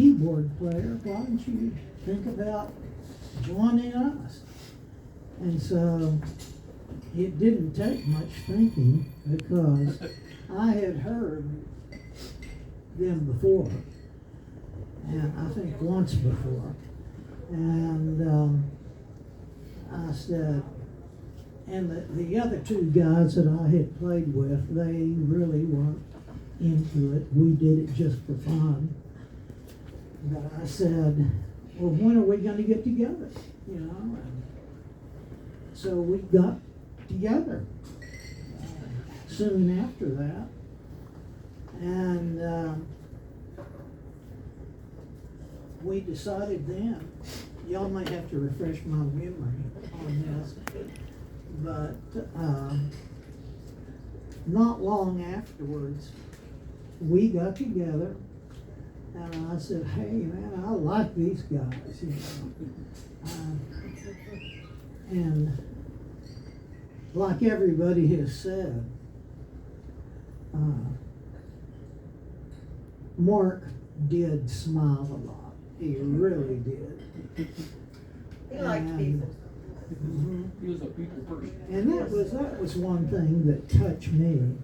keyboard player, why don't you think about joining us? And so it didn't take much thinking, because I had heard them before, and I think once before. And I said, and the other two guys that I had played with, they really weren't into it. We did it just for fun. But I said, well, when are we going to get together? You know, and so we got together soon after that. And we decided then, y'all might have to refresh my memory on this, but not long afterwards, we got together, and I said, hey man, I like these guys, you know. And like everybody has said, Mark did smile a lot. He really did. He liked people. Mm-hmm. He was a people person. And that was one thing that touched me.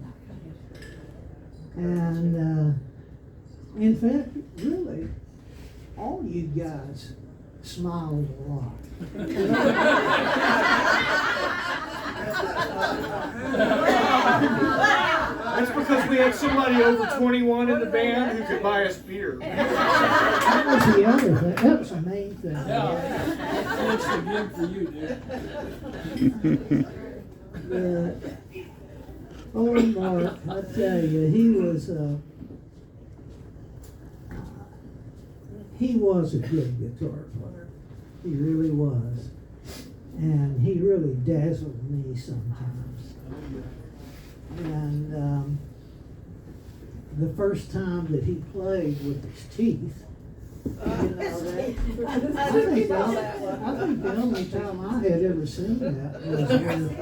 And in fact, really, all you guys smiled a lot. That's because we had somebody over 21 in the band who could buy us beer. That was the other thing. That was the main thing. Yeah. It's the game for you, dude. Old Mark, I tell you, he was a good guitar player. He really was. And he really dazzled me sometimes. And the first time that he played with his teeth, you know, I think the only time I had ever seen that was with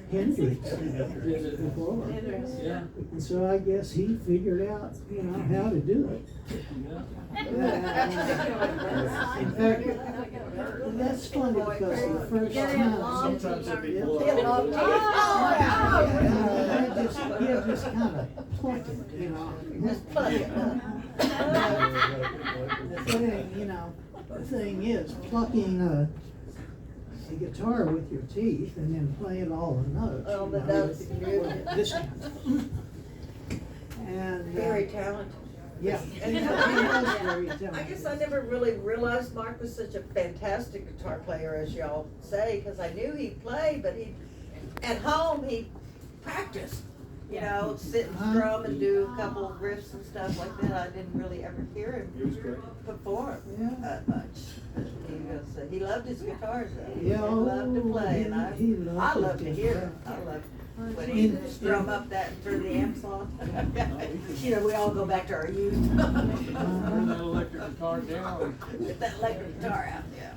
Hendrix before. Yeah. And so I guess he figured out, you know, how to do it. In fact, that's funny because the first time, Sometimes it'd be yeah, below. he'll just kind of pluck it, you know. The thing is, plucking a guitar with your teeth and then playing all the notes. Oh, the you know, notes. with this hand. And Very talented. yeah, he was very talented. I guess I never really realized Mark was such a fantastic guitar player, as y'all say, because I knew he'd play, but at home he practiced. You know, sit and strum and do a couple of riffs and stuff like that. I didn't really ever hear He was him great. perform much. He loved his guitars though. Yeah, He loved to play, and he loved I it love to just hear right. it. I love when he strum up that and turn the amps on. You know, we all go back to our youth. Turn that electric guitar down. Get that electric guitar out, yeah.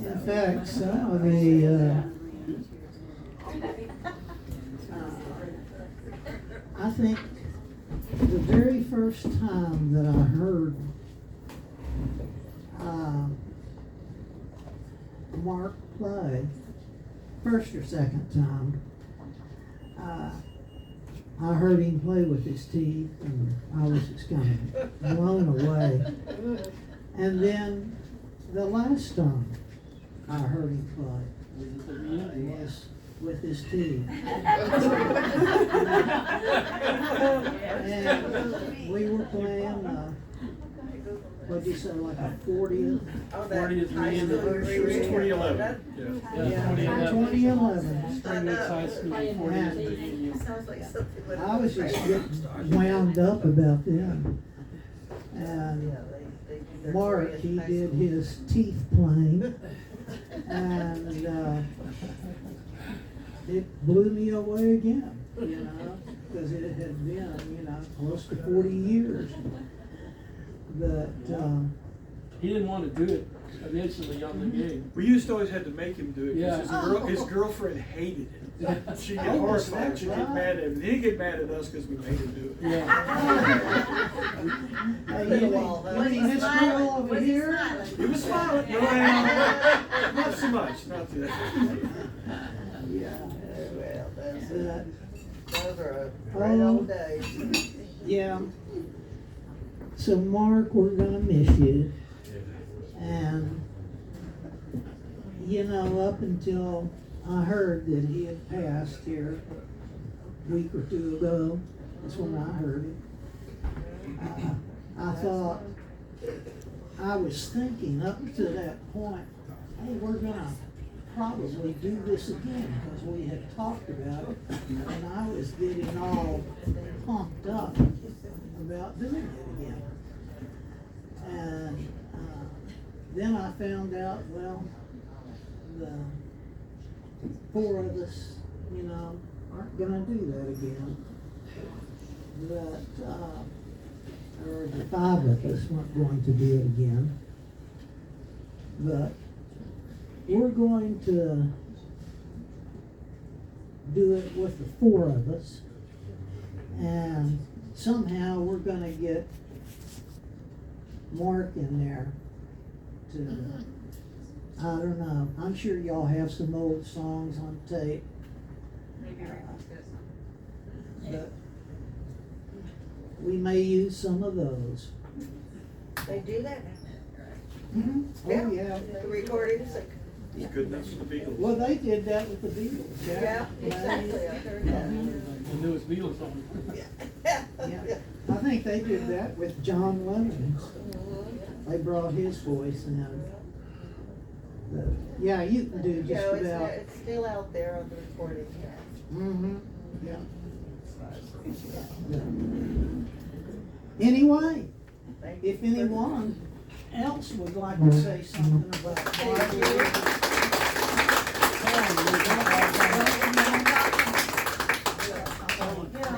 In fact, some of the, I think the very first time that I heard Mark play, first or second time, I heard him play with his teeth, and I was just kind of blown away. And then the last time I heard him play was with his teeth. And we were playing, what'd you say, like a 40th? Oh, that 40th high school reunion. It was reunion. 2011. Yeah, 2011. Spring Lake High School 40th And reunion. Sounds like something with. I was just getting wound up about them. And Mark, he did his teeth playing, and it blew me away again, you know, because it had been, you know, close to 40 years. But He didn't want to do it initially on the gig. We used to always have to make him do it Yeah. because his girlfriend hated it. She'd get Oh, horrified, that's she'd get right. mad at him, then he'd get mad at us because we made him do it. Yeah. Hey, you Well, need this girl over here? He was smiling, no, not so much, not that. Yeah. Well, that's Uh, it. Those are great old days. Yeah. So Mark, we're gonna miss you. And, you know, up until I heard that he had passed here a week or two ago, that's when I heard it. I thought, I was thinking up to that point, hey, we're gonna probably do this again, because we had talked about it, and I was getting all pumped up about doing it again. And then I found out, well, the four of us, you know, aren't gonna do that again. But, or the five of us weren't going to do it again. But we're going to do it with the four of us. And somehow we're gonna get Mark in there to, I don't know, I'm sure y'all have some old songs on tape. But we may use some of those. They do that now. Oh, yeah. The recordings. It's good enough for the Beatles. Well, they did that with the Beatles, Yeah, yeah. exactly. I heard that. The newest Beatles song. Yeah. I think they did that with John Lennon. They brought his voice in. But, yeah, you can do You just know, about. it's still out there on the recording. Mm-hmm, yeah. Anyway, Thank you if for- anyone else would like to say something about Thank you.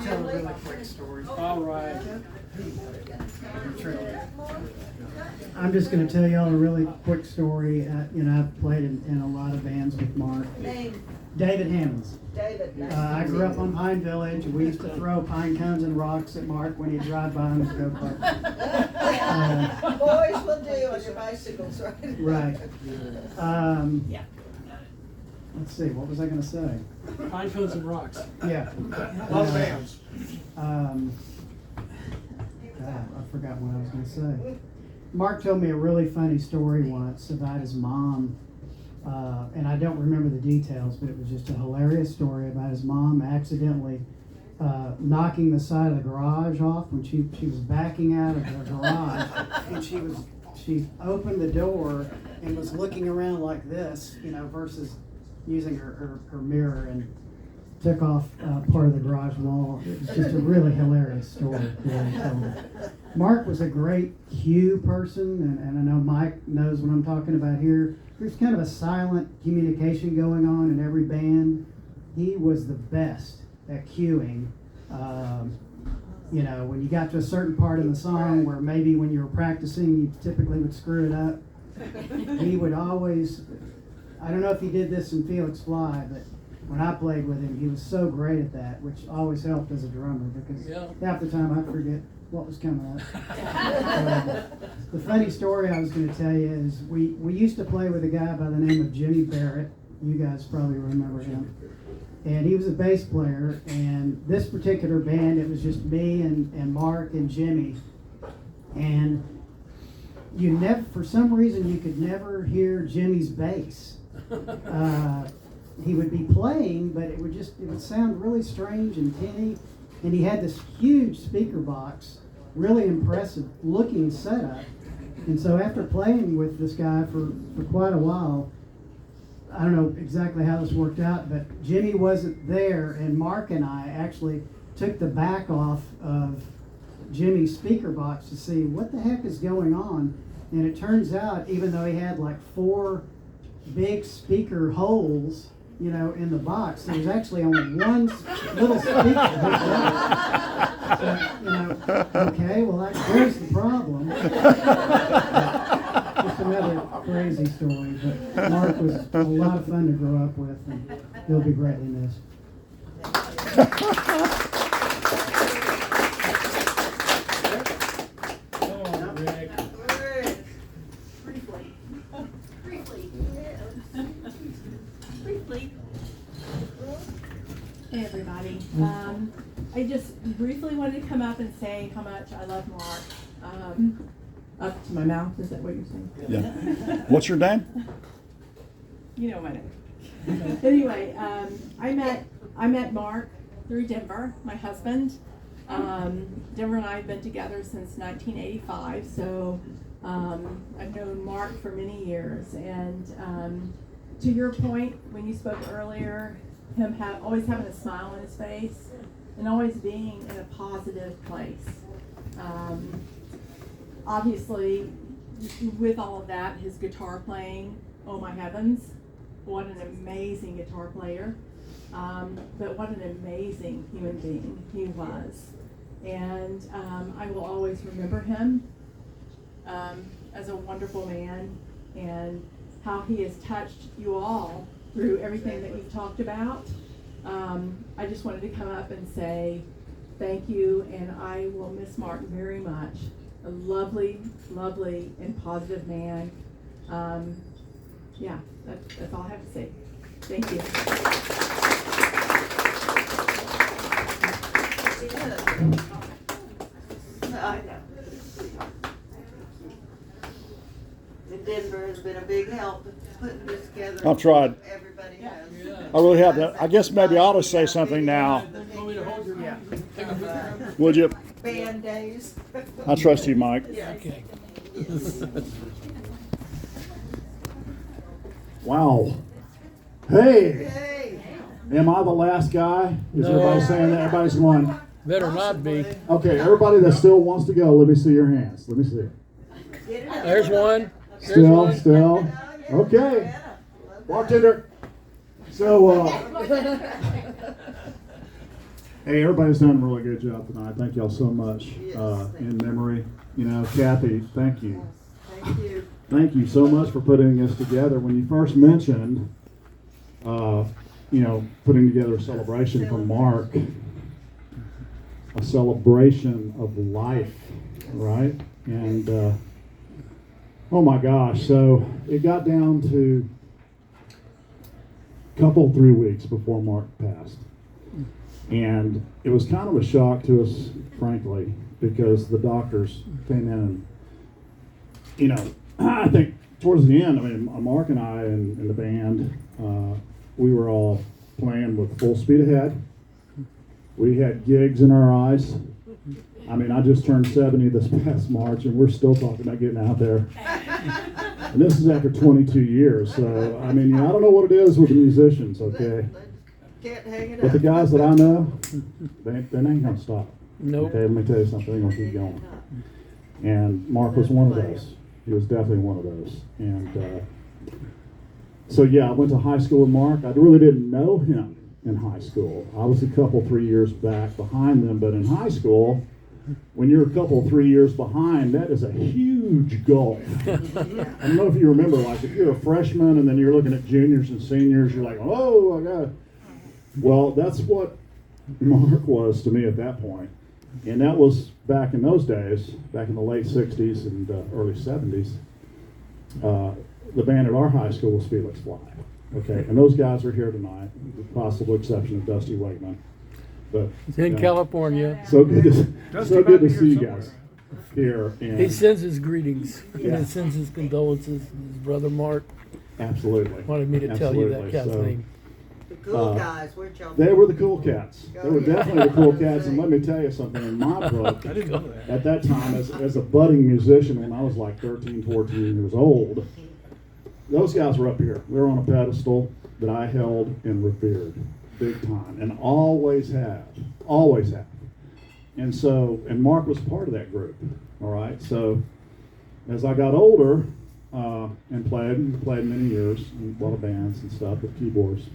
Tell a really quick story. All right. I'm just gonna tell y'all a really quick story. You know, I've played in a lot of bands with Mark. Name, David Hammonds. David. nice to I meet grew up you. on Pine Village. We used to throw pine cones and rocks at Mark when he'd drive by on his go-kart. Boys will do on your bicycles, right? Right. Let's see, what was I gonna say? Pine cones and rocks. Yeah. Love bands. God, I forgot what I was gonna say. Mark told me a really funny story once about his mom, and I don't remember the details, but it was just a hilarious story about his mom accidentally knocking the side of the garage off when she was backing out of the garage, and she opened the door and was looking around like this, you know, versus using her mirror, and took off part of the garage wall. It was just a really hilarious story. Mark was a great cue person, and I know Mike knows what I'm talking about here. There's kind of a silent communication going on in every band. He was the best at cueing. You know, when you got to a certain part in the song where maybe when you were practicing you typically would screw it up, he would always, I don't know if he did this in Felix Fly, but when I played with him, he was so great at that, which always helped as a drummer because half the time I'd forget what was coming up. The funny story I was going to tell you is we used to play with a guy by the name of Jimmy Barrett. You guys probably remember him. And he was a bass player, and this particular band, it was just me and Mark and Jimmy. And you never, for some reason, you could never hear Jimmy's bass. He would be playing, but it would sound really strange and tinny. And he had this huge speaker box, really impressive looking setup. And so after playing with this guy for quite a while, I don't know exactly how this worked out, but Jimmy wasn't there, and Mark and I actually took the back off of Jimmy's speaker box to see what the heck is going on. And it turns out, even though he had like 4 big speaker holes, you know, in the box, there was actually only one little speaker. So, you know, okay, well, there's the problem. Just a another crazy story, but Mark was a lot of fun to grow up with, and he'll be greatly missed. Come on, Rick. Briefly. Hey, everybody. I just briefly wanted to come up and say how much I love Mark. Up to my mouth, is that what you're saying? Yeah. What's your name? You know my name. Anyway, I met Mark through Denver, my husband. Denver and I have been together since 1985, so I've known Mark for many years. And to your point, when you spoke earlier, him always having a smile on his face and always being in a positive place. Obviously, with all of that, his guitar playing, oh my heavens, what an amazing guitar player. But what an amazing human being he was. And I will always remember him as a wonderful man, and how he has touched you all through everything that you've talked about. I just wanted to come up and say thank you, and I will miss Mark very much. A lovely, lovely, and positive man. Yeah, that's all I have to say. Thank you. I know. And Denver has been a big help putting this together. I've tried. Everybody has. I really have. I guess maybe I ought to say something now. Want me to hold your Take a picture? Would you? Band days. I trust you, Mike. Okay. Wow. Hey, Hey. am I the last guy? Is everybody saying that? Everybody's going, Better not be. okay, everybody that still wants to go, let me see your hands. Let me see. Get it up. There's one. Still. Okay. Bartender. So, hey, everybody's done a really good job tonight. Thank y'all so much. In memory, Kathy, thank you. Thank you. Thank you so much for putting this together. When you first mentioned, putting together a celebration for Mark, a celebration of life, right? And, oh my gosh, so it got down to a couple, 3 weeks before Mark passed. And it was kind of a shock to us, frankly, because the doctors came in and, I think towards the end, Mark and I and the band, we were all playing with full speed ahead. We had gigs in our eyes. I just turned 70 this past March, and we're still talking about getting out there. And this is after 22 years, so, I don't know what it is with the musicians, okay? Can't hang it up. But the guys that I know, they ain't gonna stop. Nope. Okay, let me tell you something, they're gonna keep going. And Mark was one of those. He was definitely one of those. And so yeah, I went to high school with Mark. I really didn't know him in high school. I was a couple, 3 years back behind them, but in high school, when you're a couple, 3 years behind, that is a huge gulf. I don't know if you remember, like if you're a freshman and then you're looking at juniors and seniors, you're like, oh, I got it. Well, that's what Mark was to me at that point. And that was back in those days, back in the late 60s and early 70s. The band at our high school was Felix Fly. Okay, and those guys are here tonight, with the possible exception of Dusty Wakeman. But In California. so good to Dusty so might good be to here see you somewhere. guys here. And He sends his greetings. Yeah. He sends his condolences. His brother Mark absolutely wanted me to tell you that, Absolutely. So, Kathleen. The cool guys, where'd y'all they were the cool cats. They were Oh, yeah. definitely the cool cats. And let me tell you something, in my book, I didn't know that. at that time, as a budding musician, when I was like 13, 14 years old, those guys were up here. We were on a pedestal that I held and revered big time, and always have. And Mark was part of that group, all right? So as I got older and played many years in a lot of bands and stuff with keyboards,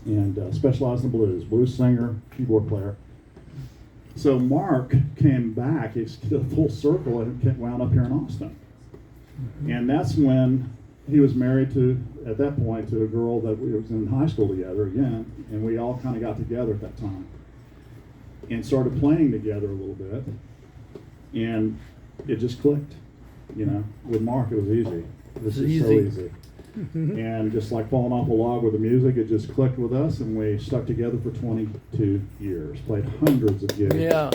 and specialized in blues singer, keyboard player. So Mark came back, he's did a full circle and wound up here in Austin. And that's when he was married to, at that point, to a girl that we was in high school together again, and we all kind of got together at that time and started playing together a little bit, and it just clicked. You know, with Mark, it was easy. This is so easy. And just like falling off a log with the music, it just clicked with us, and we stuck together for 22 years, played hundreds of gigs. Yeah.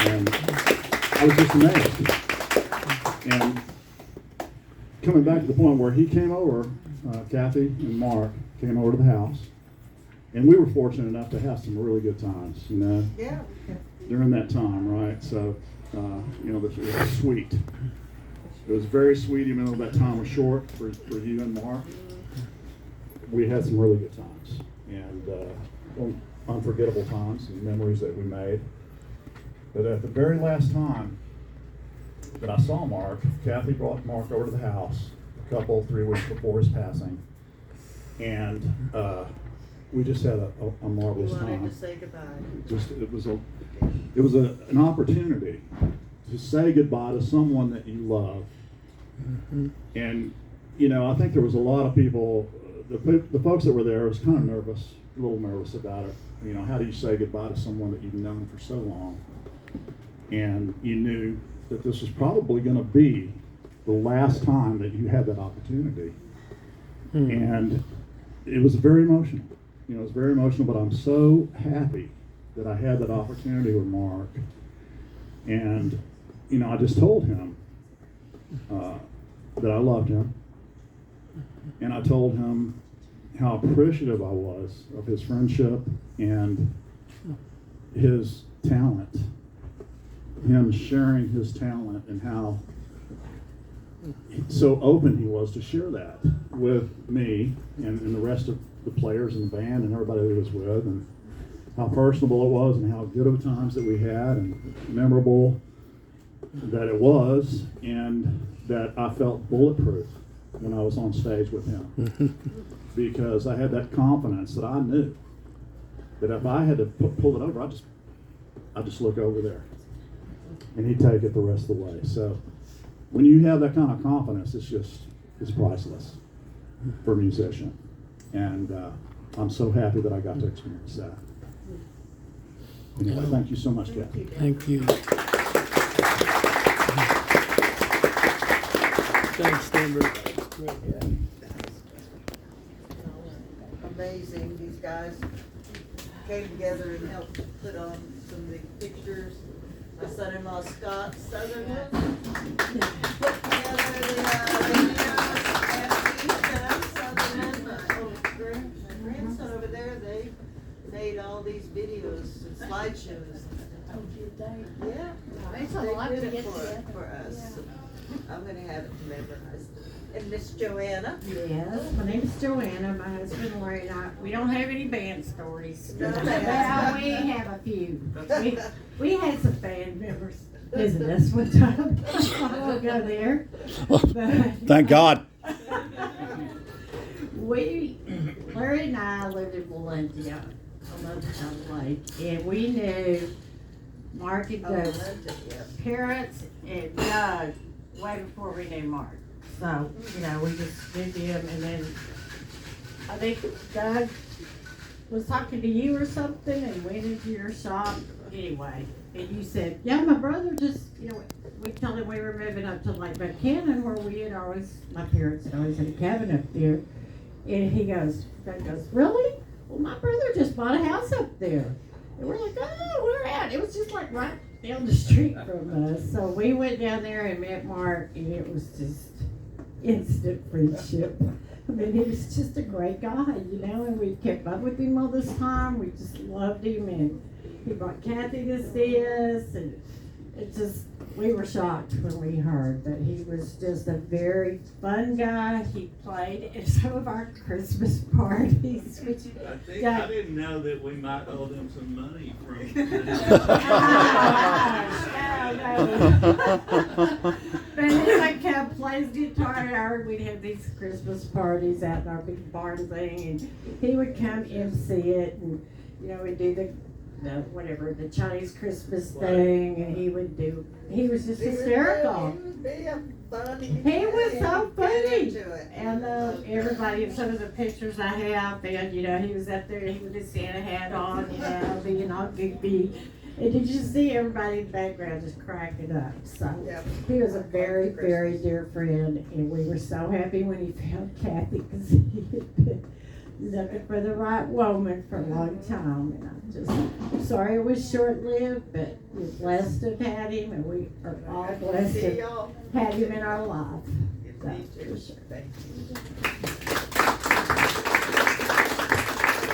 And I was just amazed. And coming back to the point where he came over, Kathy and Mark came over to the house, and we were fortunate enough to have some really good times, you know, Yeah. during that time, right? So, you know, it was sweet. It was very sweet, even though that time was short for you and Mark. We had some really good times, and unforgettable times and memories that we made. But at the very last time that I saw Mark, Kathy brought Mark over to the house a 3 weeks before his passing, and we just had a marvelous You wanted time. to say goodbye. It was an opportunity to say goodbye to someone that you love. And you know, I think there was a lot of people, the folks that were there was kind of nervous, a little nervous about it. You know, how do you say goodbye to someone that you've known for so long? And you knew that this was probably going to be the last time that you had that opportunity. And it was very emotional. You know, it was very emotional, but I'm so happy that I had that opportunity with Mark. And, you know, I just told him that I loved him. And I told him how appreciative I was of his friendship and his talent. Him sharing his talent, and how so open he was to share that with me and the rest of the players in the band and everybody that he was with, and how personable it was, and how good of times that we had, and memorable that it was, and that I felt bulletproof when I was on stage with him. Because I had that confidence that I knew that if I had to pull it over, I'd just look over there, and he'd take it the rest of the way. So when you have that kind of confidence, it's priceless for a musician. And I'm so happy that I got to experience that. Anyway, thank you so much, Kathy. Thank you. Thanks, Denver. Amazing. These guys came together and helped put on some big pictures. My son-in-law Scott Sutherland put together the videos, and Ethan Sutherland, my grandson over there, they made all these videos and slideshows. Yeah. It's a They lot did to it get for together. us. I'm gonna have it memorized. And Miss Joanna? Yes, my name is Joanna, my husband Larry and I, we don't have any band stories. No Well, band. we have a few. We had some band members visit us one time, I won't go there. But Thank God. Larry and I lived in Valencia, on the other side of the lake, and we knew Mark and Oh, Doug's Linda, yes. parents and Doug way before we knew Mark. So, you know, we just knew them, and then I think Doug was talking to you or something and went into your shop anyway. And you said, yeah, my brother just, you know, we told him we were moving up to Lake Buchanan, where we had always, my parents had always had a cabin up there. And Doug goes, really? Well, my brother just bought a house up there. And we're like, oh, where at? It was just like right down the street from us. So we went down there and met Mark, and it was just instant friendship. I mean, he was just a great guy, you know, and we kept up with him all this time. We just loved him, and he brought Kathy to see us, and it just, we were shocked when we heard, but he was just a very fun guy. He played at some of our Christmas parties, which I didn't know that we might owe them some money from. But he like kept plays guitar, we'd have these Christmas parties out in our big barn thing, and he would come MC it, and you know, we'd do the whatever, the Chinese Christmas thing, and he was just hysterical. be a funny. He was so Get funny. into it. And everybody, some of the pictures I have, and you know, he was up there, he with his Santa hat on, you know, being all goofy. And you just see everybody in the background just cracking up. So Yeah. he was a very, very dear friend, and we were so happy when he found Kathy because he had been looking for the right woman for a long time. And I'm just sorry it was short-lived, but we're blessed to have had him, and we are all blessed See to y'all. have him in our life. So, Me too. for sure. Thank you.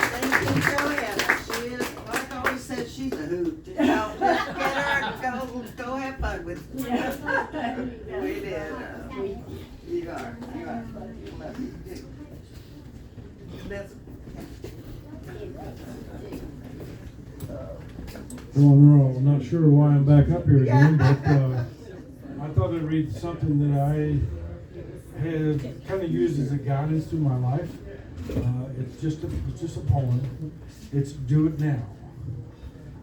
Thank you, Joanna. She is, like I always said, she's a hoot. Just just get her and go have fun with her. Yeah. We did. You are. Love you too. That's- Well, no, I'm not sure why I'm back up here again, but I thought I'd read something that I had kind of used as a guidance through my life. It's just a poem. It's "Do It Now."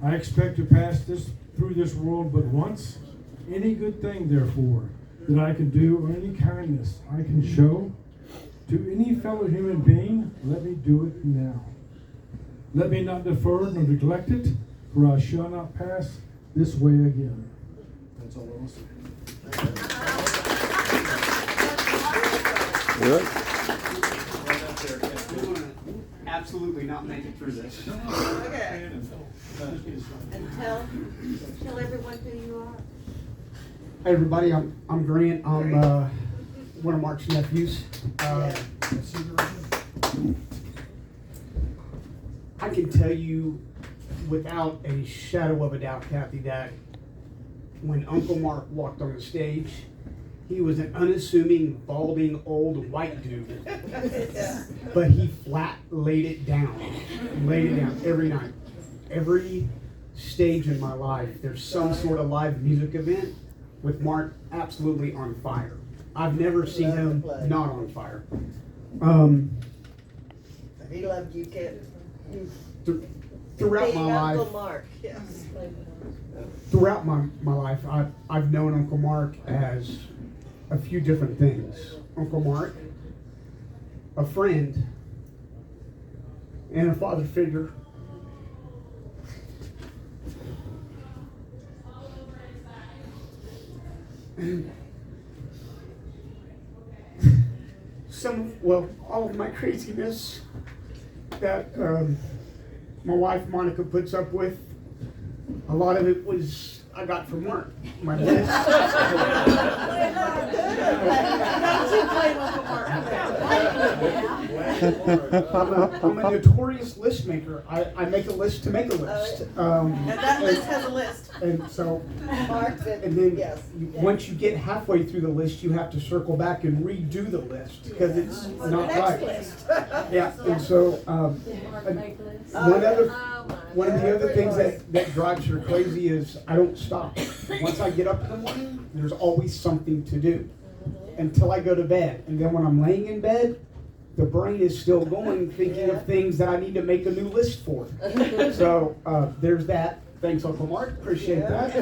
I expect to pass through this world but once. Any good thing, therefore, that I can do, or any kindness I can show to any fellow human being, let me do it now. Let me not defer nor neglect it, for I shall not pass this way again. That's all I will say. Good. We're gonna absolutely not make it through this. Okay. And tell everyone who you are. Hey everybody, I'm Grant. I'm one of Mark's nephews. I can tell you without a shadow of a doubt, Kathy, that when Uncle Mark walked on the stage, he was an unassuming, balding, old white dude. But he flat laid it down every night. Every stage in my life, there's some sort of live music event with Mark absolutely on fire. I've never seen him not on fire. He loved you, kid. Throughout my life, Uncle Mark, yes. throughout my life, I've known Uncle Mark as a few different things. Uncle Mark, a friend, and a father figure. All of my craziness that my wife Monica puts up with, a lot of it was I got from work. My list. I'm a notorious list maker. I make a list to make a list. And that list has a list. And so, Mark said, and then yes. once you get halfway through the list, you have to circle back and redo the list because it's The not next right. list. Yeah, and so one of the other things that drives her crazy is I don't stop. Once I get up in the morning, there's always something to do until I go to bed. And then when I'm laying in bed, the brain is still going, thinking of things that I need to make a new list for. So there's that. Thanks, Uncle Mark. Appreciate that.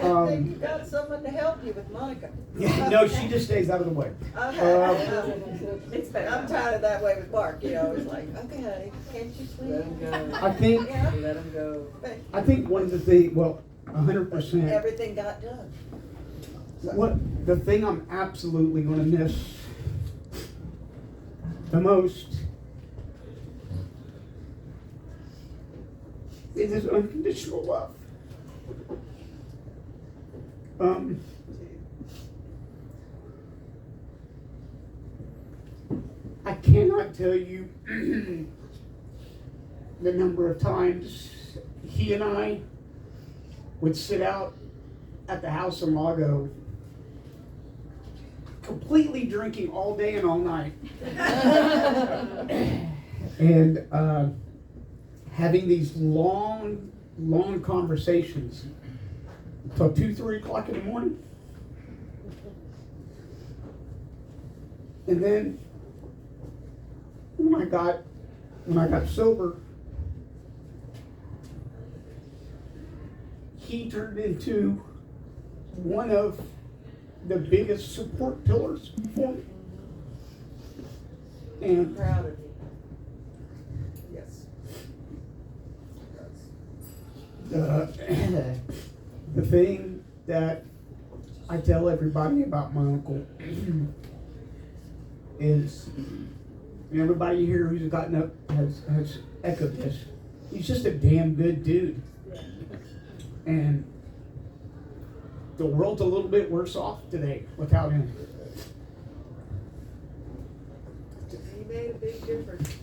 I think you got someone to help you with Monica. Yeah, no, she just stays out of the way. It's better. I'm tired of that way with Mark, you know, it's like, okay, honey, can't you sleep? Let him go. I think, Yeah. Let him go. I think one of the things, 100%. Everything got done. What the thing I'm absolutely going to miss the most is his unconditional love. I cannot tell you the number of times he and I would sit out at the house in Lago completely drinking all day and all night. And having these long conversations until 2-3 o'clock in the morning. And then when I got sober, he turned into one of the biggest support pillars for me. I'm And proud of you. Yes. the thing that I tell everybody about my uncle is, and everybody here who's gotten up has echoed this. He's just a damn good dude. And the world's a little bit worse off today without him. He made a big difference.